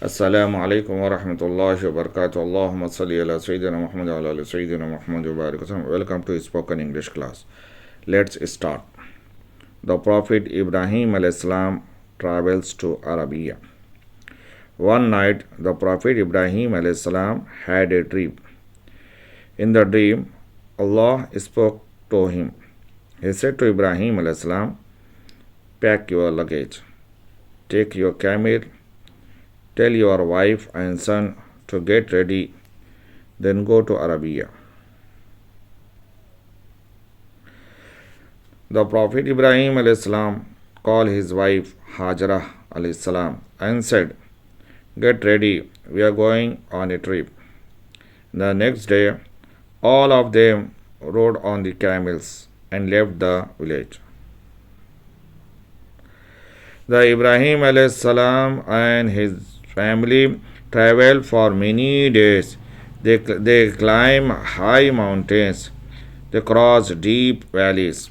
Assalamu alaikum wa rahmatullahi wa barakatuh. Allahumma salli ala Sayyidina Muhammad wa ala Sayyidina Muhammad wa barik wa sallam. Welcome to spoken English class. Let's start. The Prophet Ibrahim alayhis salam travels to Arabia. One night, the Prophet Ibrahim alayhis salam had a dream. In the dream, Allah spoke to him. He said to Ibrahim alayhis salam, pack your luggage, take your camel, tell your wife and son to get ready, then go to Arabia. The Prophet Ibrahim alayhis salam called his wife Hajra alayhis salam and said, get ready, we are going on a trip. The next day, all of them rode on the camels and left the village. The Ibrahim alayhis salam and his family traveled for many days. They climbed high mountains. They crossed deep valleys.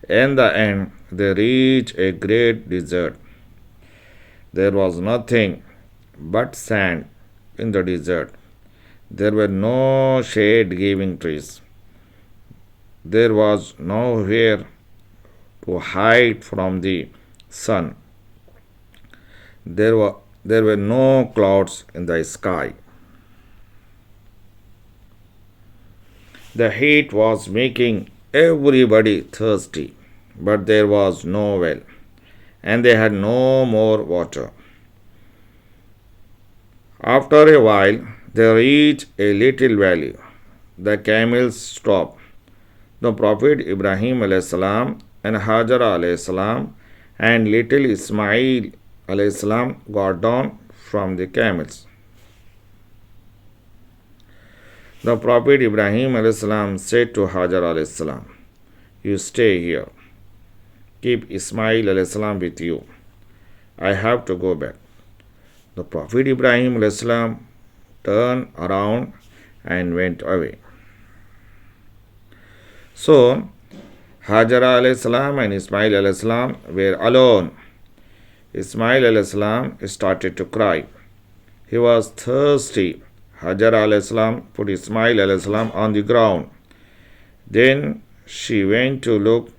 In the end, they reached a great desert. There was nothing but sand in the desert. There were no shade-giving trees. There was nowhere to hide from the sun. There were no clouds in the sky. The heat was making everybody thirsty, but there was no well, and they had no more water. After a while, they reached a little valley. The camels stopped. The Prophet Ibrahim alayhis salam and Hajara alayhis salam and little Ismail alayhis salam got down from the camels. The Prophet Ibrahim alayhis salam said to Hajar alayhis salam, you stay here. Keep Ismail alayhis salam with you. I have to go back. The Prophet Ibrahim alayhis salam turned around and went away. So, Hajara alayhis salam and Ismail alayhis salam were alone. Ismail alayhis salam started to cry. He was thirsty. Hajara alayhis salam put Ismail alayhis salam on the ground. Then she went to look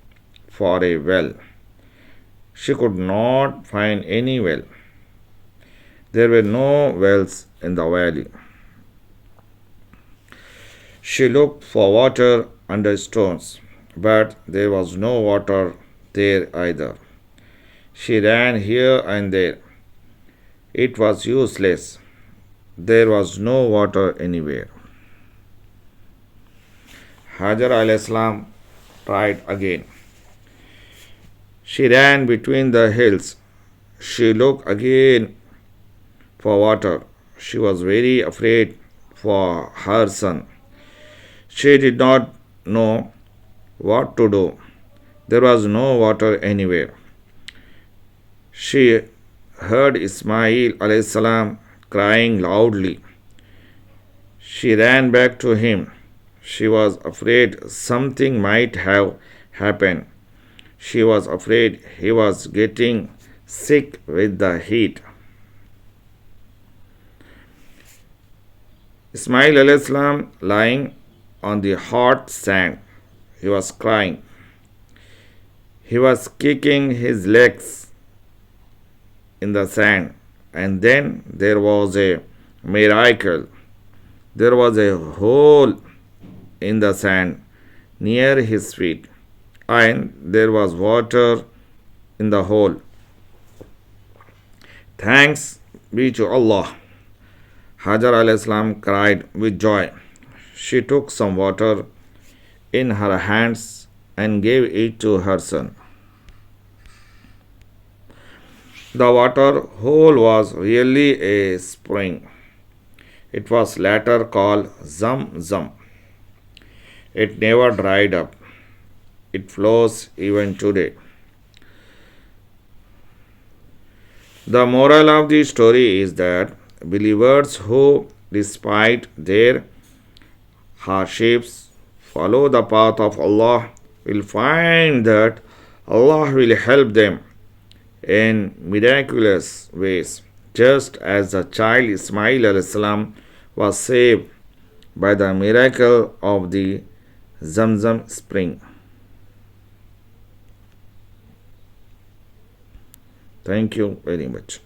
for a well. She could not find any well. There were no wells in the valley. She looked for water under stones, but there was no water there either. She ran here and there. It was useless. There was no water anywhere. Hajar alayhis salam tried again. She ran between the hills. She looked again for water. She was very afraid for her son. She did not know what to do. There was no water anywhere. She heard Ismail alayhis salam crying loudly. She ran back to him. She was afraid something might have happened. She was afraid he was getting sick with the heat. Ismail alayhis salam lying on the hot sand. He was crying. He was kicking his legs in the sand, and then there was a miracle. There was a hole in the sand near his feet, and there was water in the hole. Thanks be to Allah. Hajar alayhis salam cried with joy. She took some water in her hands and gave it to her son. The water hole was really a spring. It was later called Zam. It never dried up. It flows even today. The moral of the story is that believers who, despite their hardships, follow the path of Allah will find that Allah will help them in miraculous ways. just as the child Ismail alayhi salam was saved by the miracle of the Zamzam spring. Thank you very much.